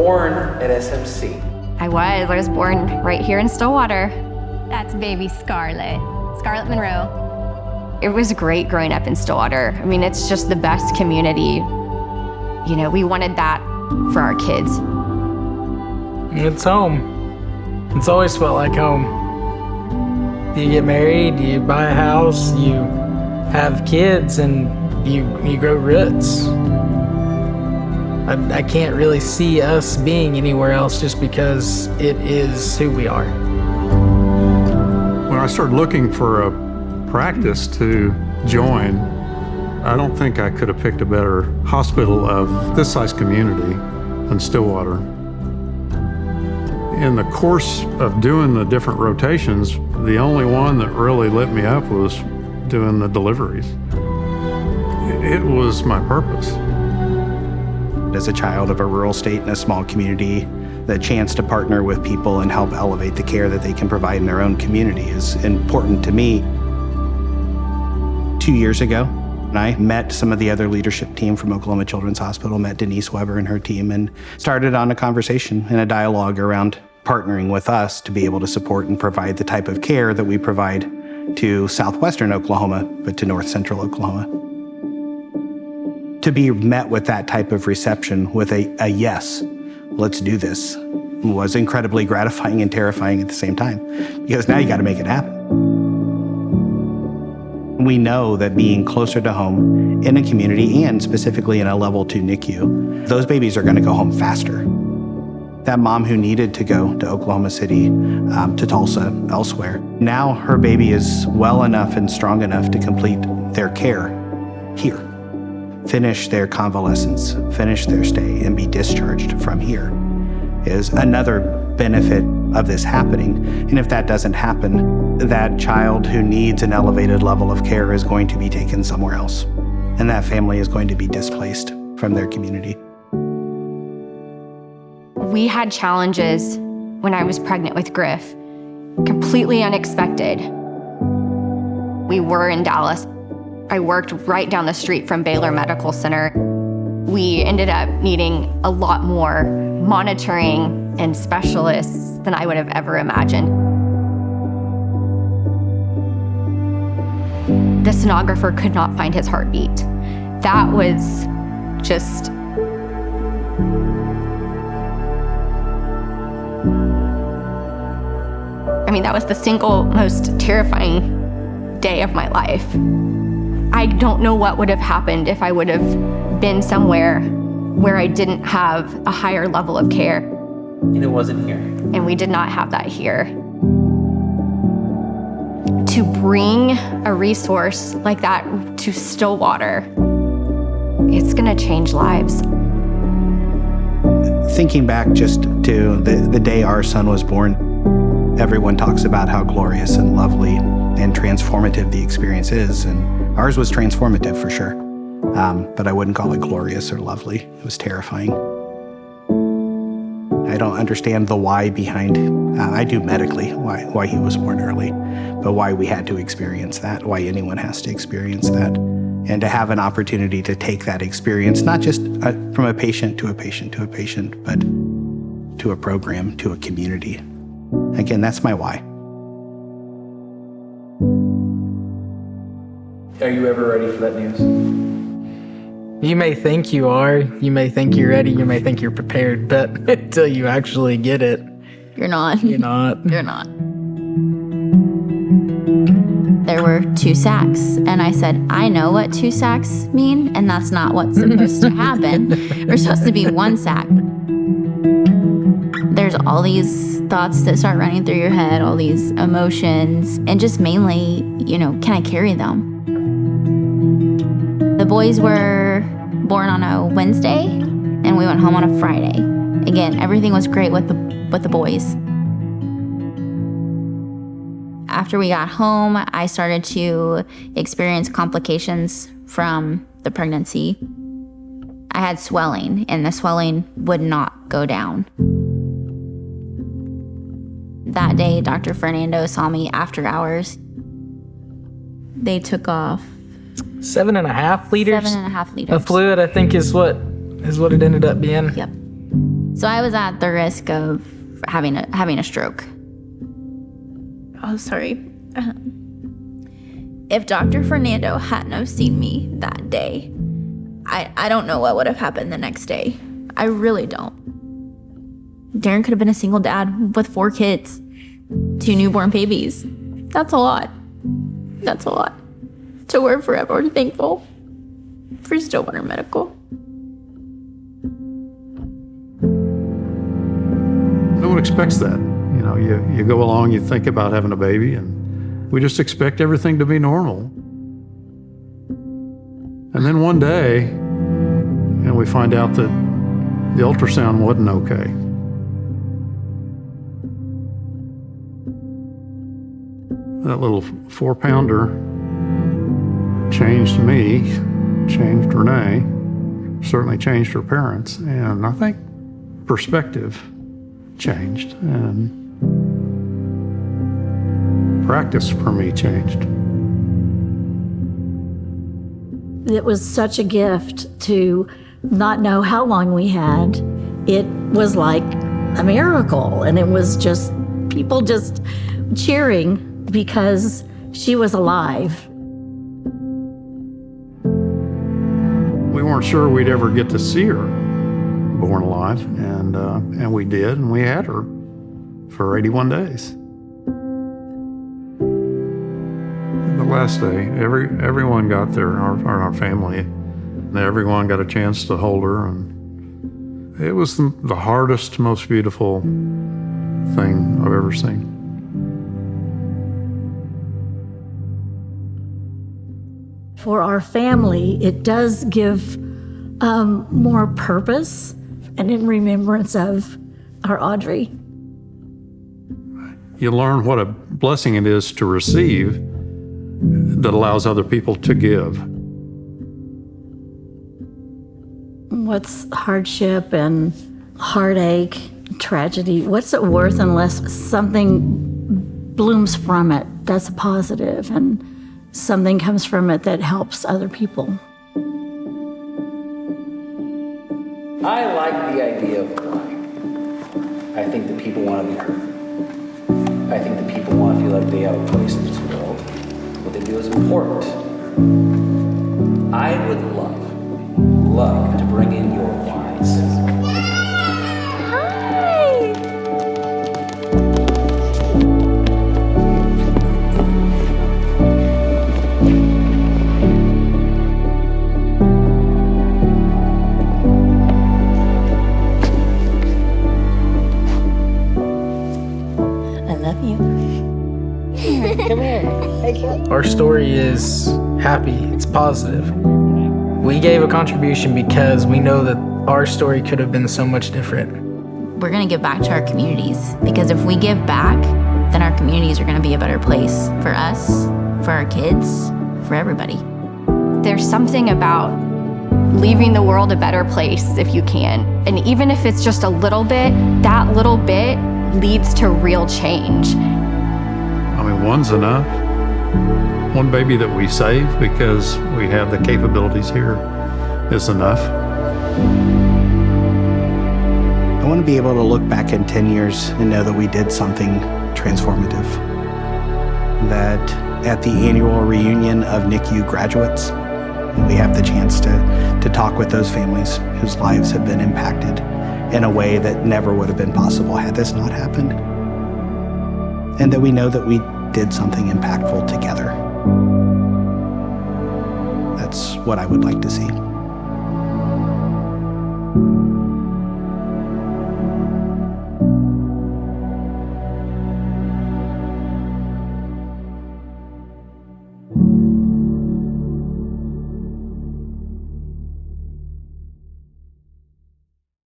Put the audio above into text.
born at SMC. I was born right here in Stillwater. That's baby Scarlett Monroe. It was great growing up in Stillwater. I mean, it's just the best community. You know, we wanted that for our kids. It's home. It's always felt like home. You get married, you buy a house, you have kids, and you grow roots. I can't really see us being anywhere else just because it is who we are. When I started looking for a practice to join, I don't think I could have picked a better hospital of this size community than Stillwater. In the course of doing the different rotations, the only one that really lit me up was doing the deliveries. It was my purpose. As a child of a rural state in a small community, the chance to partner with people and help elevate the care that they can provide in their own community is important to me. 2 years ago, I met some of the other leadership team from Oklahoma Children's Hospital, met Denise Weber and her team, and started on a conversation and a dialogue around partnering with us to be able to support and provide the type of care that we provide to southwestern Oklahoma, but to north central Oklahoma. To be met with that type of reception with a yes, let's do this, was incredibly gratifying and terrifying at the same time, because now you got to make it happen. We know that being closer to home in a community and specifically in a level 2 NICU, those babies are going to go home faster. That mom who needed to go to Oklahoma City, to Tulsa, elsewhere, now her baby is well enough and strong enough to complete their care here, finish their convalescence, finish their stay, and be discharged from here is another benefit of this happening. And if that doesn't happen, that child who needs an elevated level of care is going to be taken somewhere else. And that family is going to be displaced from their community. We had challenges when I was pregnant with Griff, completely unexpected. We were in Dallas. I worked right down the street from Baylor Medical Center. We ended up needing a lot more monitoring and specialists than I would have ever imagined. The sonographer could not find his heartbeat. That was just... I mean, that was the single most terrifying day of my life. I don't know what would have happened if I would have been somewhere where I didn't have a higher level of care. And it wasn't here. And we did not have that here. To bring a resource like that to Stillwater, it's gonna change lives. Thinking back just to the day our son was born, everyone talks about how glorious and lovely and transformative the experience is, and ours was transformative for sure. But I wouldn't call it glorious or lovely. It was terrifying. I don't understand the why behind, I do medically, why he was born early, but why we had to experience that, why anyone has to experience that. And to have an opportunity to take that experience, not just from a patient to a patient to a patient, but to a program, to a community. Again, that's my why. Are you ever ready for that news? You may think you are, you may think you're ready, you may think you're prepared, but until you actually get it, You're not. you're not. You're not. There were 2 sacks, and I said, I know what 2 sacks mean, and that's not what's supposed to happen. We're supposed to be 1 sack. There's all these thoughts that start running through your head, all these emotions, and just mainly, can I carry them? The boys were born on a Wednesday, and we went home on a Friday. Again, everything was great with the boys. After we got home, I started to experience complications from the pregnancy. I had swelling, and the swelling would not go down. That day, Dr. Fernando saw me after hours. They took off 7.5 liters? 7.5 liters. Of fluid, I think, is what it ended up being. Yep. So I was at the risk of having a stroke. Oh, sorry. If Dr. Fernando hadn't have seen me that day, I don't know what would have happened the next day. I really don't. Darren could have been a single dad with 4 kids, 2 newborn babies. That's a lot. That's a lot. So we're forever thankful for Stillwater Medical. No one expects that. You know, you go along, you think about having a baby, and we just expect everything to be normal. And then one day, we find out that the ultrasound wasn't okay. That little 4-pounder changed me, changed Renee, certainly changed her parents, and I think perspective changed, and practice for me changed. It was such a gift to not know how long we had. It was like a miracle, and it was just people just cheering because she was alive. We weren't sure we'd ever get to see her born alive, and we did, and we had her for 81 days. The last day, everyone got there, our family, everyone got a chance to hold her, and it was the hardest, most beautiful thing I've ever seen. For our family, it does give more purpose and in remembrance of our Audrey. You learn what a blessing it is to receive that allows other people to give. What's hardship and heartache, tragedy, what's it worth unless something blooms from it that's a positive and something comes from it that helps other people? I like the idea of why. I think that people want to be heard. I think that people want to feel like they have a place in this world. What they do is important. I would love to bring in your whys. Our story is happy, it's positive. We gave a contribution because we know that our story could have been so much different. We're gonna give back to our communities, because if we give back, then our communities are gonna be a better place for us, for our kids, for everybody. There's something about leaving the world a better place if you can. And even if it's just a little bit, that little bit leads to real change. I mean, one's enough. One baby that we save because we have the capabilities here is enough. I want to be able to look back in 10 years and know that we did something transformative. That at the annual reunion of NICU graduates, we have the chance to talk with those families whose lives have been impacted in a way that never would have been possible had this not happened. And that we know that we did something impactful together. That's what I would like to see.